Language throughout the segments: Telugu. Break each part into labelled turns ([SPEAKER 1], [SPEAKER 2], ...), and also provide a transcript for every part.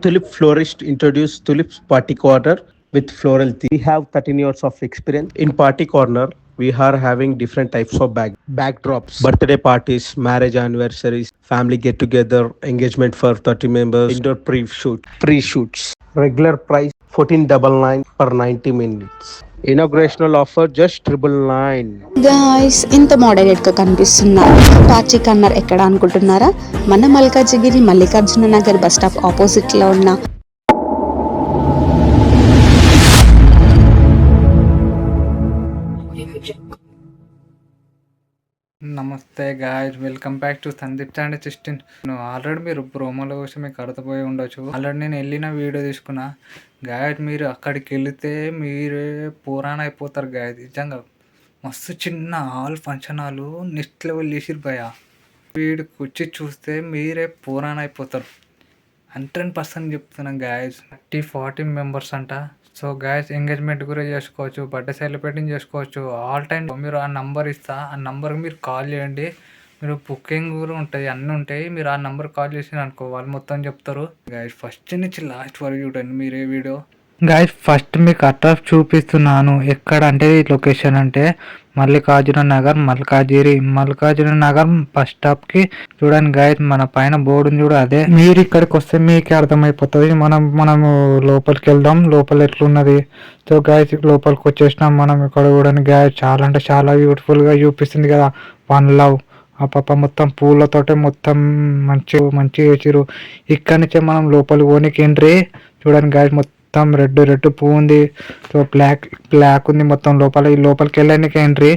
[SPEAKER 1] Tulip florist introduced Tulip's Party Corner with floral theme. We have 13 years of experience. In Party Corner, we are having different types of backdrops, birthday parties, marriage anniversaries, family get together, engagement for 30 members, indoor pre-shoots. Regular price 1499 per 90 minutes. Inaugurational offer just 999.
[SPEAKER 2] Guys ఇంత మోడరేట్గా కనిపిస్తున్నా పాచి కన్నర్ ఎక్కడ అనుకుంటున్నారా? మన మల్కాజిగిరి మల్లికార్జున నగర్ బస్ స్టాప్ ఆపోజిట్లో ఉన్న
[SPEAKER 3] నమస్తే guys, welcome back to Sandeep and cystine. Already మీరు ప్రోమోల కోసం మీకు అర్థపోయి ఉండొచ్చు. ఆల్రెడీ నేను వెళ్ళిన వీడియో తీసుకున్నా గాయస్. మీరు అక్కడికి వెళితే మీరే పురాణ అయిపోతారు గాయస్. నిజంగా మస్తు చిన్న hall function hall next level చేసిరు భయ. వీడికి వచ్చి చూస్తే మీరే పురాణ అయిపోతారు. 100% చెప్తున్నాం గాయస్. 30-40 మెంబర్స్ అంట. సో గాయస్, ఎంగేజ్మెంట్ కూడా చేసుకోవచ్చు, బర్త్డే సెలబ్రేటింగ్ చేసుకోవచ్చు. ఆల్ టైమ్ మీరు ఆ నంబర్ ఇస్తా, ఆ నంబర్కి మీరు కాల్ చేయండి. మీరు బుకింగ్ కూడా ఉంటుంది, అన్నీ ఉంటాయి. మీరు ఆ నెంబర్ కాల్ చేసి అనుకో, వాళ్ళు మొత్తం చెప్తారు. గాయస్ ఫస్ట్ నుంచి లాస్ట్ వరకు చూడండి మీరే వీడియో. గాయస్ ఫస్ట్ మీకు అడ్రస్ చూపిస్తున్నాను. ఎక్కడ అంటే లొకేషన్ అంటే మల్లికార్జున నగర్ బస్ స్టాప్ కి చూడండి గాయస్. మన పైన బోర్డు చూడ అదే. మీరు ఇక్కడికి వస్తే మీకే అర్థమైపోతుంది. మనము లోపలికి వెళ్దాం, లోపల ఎట్లున్నది. సో గాయస్ లోపలికి వచ్చేసినాం మనం. ఇక్కడ చూడండి గాయస్, చాలా అంటే చాలా బ్యూటిఫుల్ గా చూపిస్తుంది కదా. వన్ లవ్ ఆ పాప మొత్తం పూలతోటే మొత్తం మంచి వేసిరు. ఇక్కడ నుంచే మనం లోపలికి పోనీకి ఎంట్రీ. చూడండి గాయస్, మొత్తం రెడ్ పువ్వు ఉంది. సో బ్లాక్ ఉంది మొత్తం. లోపలికి వెళ్ళడానికి ఎంట్రీ.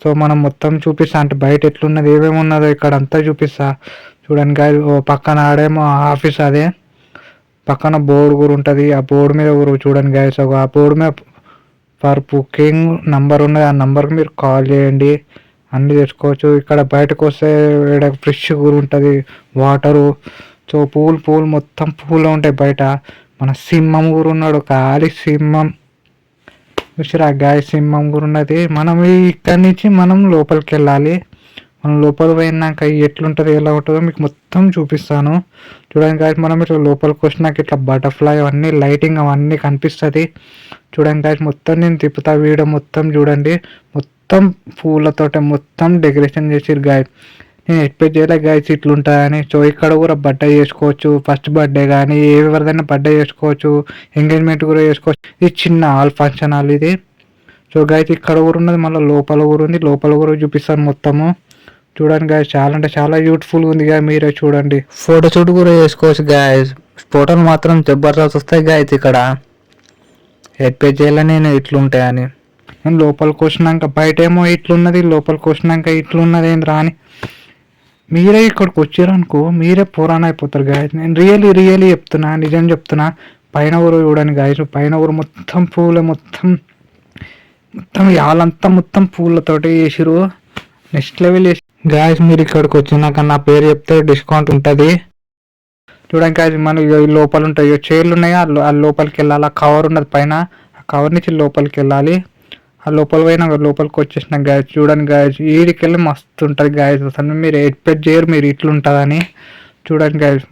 [SPEAKER 3] సో మనం మొత్తం చూపిస్తా, అంటే బయట ఎట్లున్నది, ఏమేమి ఉన్నదో ఇక్కడ అంతా చూపిస్తా. చూడండి గాయస్, పక్కన ఆడేమో ఆఫీస్, అదే పక్కన బోర్డు కూడా ఉంటుంది. ఆ బోర్డు మీద కూడా చూడండి గాయస్, ఆ బోర్డు మీద ఫర్ బుకింగ్ నంబర్ ఉన్నది. ఆ నంబర్కి మీరు కాల్ చేయండి, అన్నీ తెచ్చుకోవచ్చు. ఇక్కడ బయటకు వస్తే ఫ్రెష్ కూడా ఉంటుంది, వాటరు. సో పూలు మొత్తం పూలు ఉంటాయి బయట. మన సింహం కూడా ఉన్నాడు, ఖాళీ సింహం. చూసారా గాయ, సింహం కూడా ఉన్నది. మనం ఇక్కడి నుంచి మనం లోపలికి వెళ్ళాలి. మనం లోపల పోయినాక ఎట్లుంటుంది, ఎలా ఉంటుందో మీకు మొత్తం చూపిస్తాను. చూడండి గాయస్, మనం ఇట్లా లోపలికి వచ్చినాక ఇట్లా బటర్ఫ్లై అవన్నీ లైటింగ్ అవన్నీ కనిపిస్తుంది. చూడండి గాయస్, మొత్తం నేను తిప్పుతా, వీడియో మొత్తం చూడండి. మొత్తం పూలతోట మొత్తం డెకరేషన్ చేసిరు గాయస్. నేను ఎక్స్పెక్ట్ చేయలే గాయస్ ఇట్లుంటుందని. సో ఇక్కడ కూడా బర్త్డే చేసుకోవచ్చు, ఫస్ట్ బర్త్డే కానీ ఎవరిదైనా బర్త్డే చేసుకోవచ్చు, ఎంగేజ్మెంట్ కూడా చేసుకోవచ్చు. ఇది చిన్న హాల్ ఫంక్షన్ హాల్ ఇది. సో గాయస్ ఇక్కడ కూడా ఉన్నది, మళ్ళీ లోపల కూడా ఉంది. లోపల కూడా చూపిస్తాను మొత్తము. చూడండి గాయస్, చాలా అంటే చాలా బ్యూటిఫుల్గా ఉంది గాయ. మీరే చూడండి, ఫోటో షూట్ కూడా చేసుకోవచ్చు గాయస్. ఫోటోలు మాత్రం జబర్దస్త్ వస్తాయి గాయస్. ఇక్కడ ఎక్స్పెక్ట్ చేయలే నేను ఇట్లుంటాయని. నేను లోపలికి వచ్చినాక బయట ఏమో ఇట్లున్నది, లోపలికి వచ్చినాక ఇట్లున్నది ఏంద్రా అని. మీరే ఇక్కడికి వచ్చారనుకో, మీరే పురాణ అయిపోతారు గాయస్. నేను రియలీ చెప్తున్నా, నిజం చెప్తున్నా. పైన ఊరు చూడండి గాయస్, పైన ఊరు మొత్తం పూలు, మొత్తం వాళ్ళంతా మొత్తం పూలతోటి వేసిరు. నెక్స్ట్ లెవెల్ వేసి గాయస్. మీరు ఇక్కడికి వచ్చినాక నా పేరు చెప్తే డిస్కౌంట్ ఉంటుంది. చూడండి గాయస్, మన లోపల ఉంటాయి చైర్లు ఉన్నాయి, ఆ లోపలికి వెళ్ళాలి. ఆ కవర్ ఉన్నది పైన, ఆ కవర్ నుంచి లోపలికి వెళ్ళాలి. ఆ లోపల పోయినా లోపలికి వచ్చేసిన గాయస్. చూడండి గాయస్, వీడికి వెళ్ళి మస్తు ఉంటుంది గాయస్. అసలు మీరు ఎక్స్పెక్ట్ చేయరు మీరు ఇట్లుంటుందని. చూడండి గాయస్,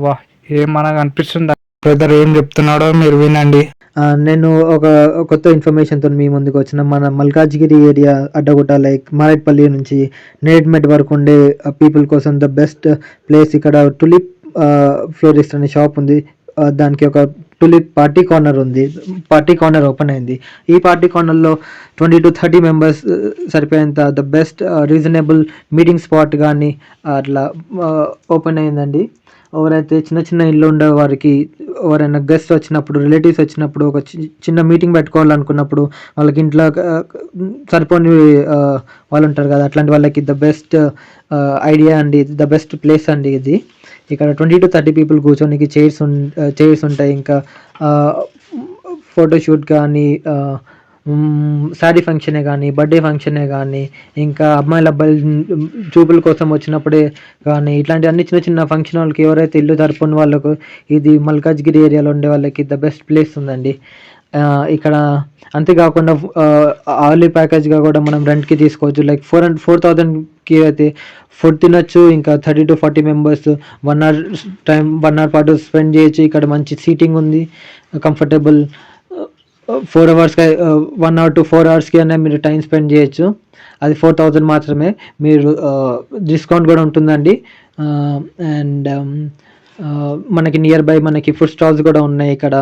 [SPEAKER 3] వా ఏమనగా అనిపిస్తుంది. బ్రదర్ ఏం చెప్తున్నాడో మీరు వినండి.
[SPEAKER 4] నేను ఒక కొత్త ఇన్ఫర్మేషన్తో మీ ముందుకు వచ్చిన. మన మల్కాజ్గిరి ఏరియా అడ్డగుట్ట లైక్ మారేట్పల్లి నుంచి నేట్మెట్ వరకు ఉండే పీపుల్ కోసం ద బెస్ట్ ప్లేస్. ఇక్కడ టులిప్ ఫ్లోరిస్ట్ అనే షాప్ ఉంది. దానికి ఒక టులిప్ పార్టీ కార్నర్ ఉంది. పార్టీ కార్నర్ ఓపెన్ అయింది. ఈ పార్టీ కార్నర్లో 20 to 30 మెంబర్స్ సరిపోయేంత the best reasonable meeting spot కానీ అట్లా ఓపెన్ అయిందండి. ఎవరైతే చిన్న ఇల్లు ఉండే వారికి, ఎవరైనా గెస్ట్ వచ్చినప్పుడు, రిలేటివ్స్ వచ్చినప్పుడు, ఒక చిన్న మీటింగ్ పెట్టుకోవాలనుకున్నప్పుడు, వాళ్ళకి ఇంట్లో సరిపోని వాళ్ళు ఉంటారు కదా, అట్లాంటి వాళ్ళకి ద బెస్ట్ ఐడియా అండి, ద బెస్ట్ ప్లేస్ అండి ఇది. ఇక్కడ 20 to 30 పీపుల్ కూర్చోనికి చైర్స్ ఉంటాయి. ఇంకా ఫోటోషూట్ కానీ, శారీ ఫంక్షనే కానీ, బర్త్డే ఫంక్షనే కానీ, ఇంకా అబ్బాయిల చూపుల కోసం వచ్చినప్పుడే కానీ, ఇట్లాంటి అన్ని చిన్న ఫంక్షన్ వాళ్ళకి, ఎవరైతే ఇల్లు జరుపుకున్న వాళ్ళకు ఇది మల్కాజ్గిరి ఏరియాలో ఉండే వాళ్ళకి ద బెస్ట్ ప్లేస్ ఉందండి. ఇక్కడ అంతేకాకుండా ఆర్లీ ప్యాకేజ్గా కూడా మనం రెంట్కి తీసుకోవచ్చు. లైక్ 4,000 కి అయితే ఫుడ్ తినొచ్చు. ఇంకా 30 to 40 మెంబర్స్ 1 hour పాటు స్పెండ్ చేయొచ్చు. ఇక్కడ మంచి సీటింగ్ ఉంది, comfortable. 4 hours 1 hour to 4 hours అయినా మీరు టైం స్పెండ్ చేయొచ్చు. అది 4,000 మాత్రమే. మీరు డిస్కౌంట్ కూడా ఉంటుందండి. అండ్ మనకి నియర్ బై మనకి ఫుడ్ స్టాల్స్ కూడా ఉన్నాయి ఇక్కడ.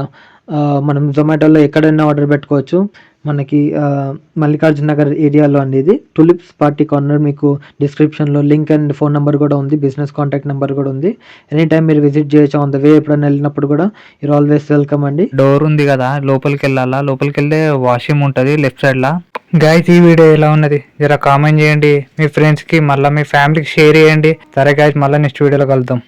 [SPEAKER 4] మనం జొమాటోలో ఎక్కడైనా ఆర్డర్ పెట్టుకోవచ్చు. మనకి మల్లికార్జున నగర్ ఏరియాలో అండి ఇది. Tulips party corner. మీకు డిస్క్రిప్షన్లో లింక్ అండ్ ఫోన్ నెంబర్ కూడా ఉంది, బిజినెస్ కాంటాక్ట్ నెంబర్ కూడా ఉంది. ఎనీ టైం మీరు విజిట్ చేయొచ్చు. ఆన్ ద వే ఎప్పుడైనా వెళ్ళినప్పుడు కూడా యూర్ ఆల్వేస్ వెల్కమ్ అండి.
[SPEAKER 3] డోర్ ఉంది కదా, లోపలికి వెళ్ళాలా, లోపలికి వెళ్తే వాష్రూమ్ ఉంటుంది లెఫ్ట్ సైడ్ లా. గైస్ ఈ వీడియో ఎలా ఉన్నది జర కామెంట్ చేయండి, మీ ఫ్రెండ్స్ కి మళ్ళీ మీ ఫ్యామిలీకి షేర్ చేయండి. సరే గైస్, మళ్ళీ నెక్స్ట్ వీడియోలో కలుద్దాం.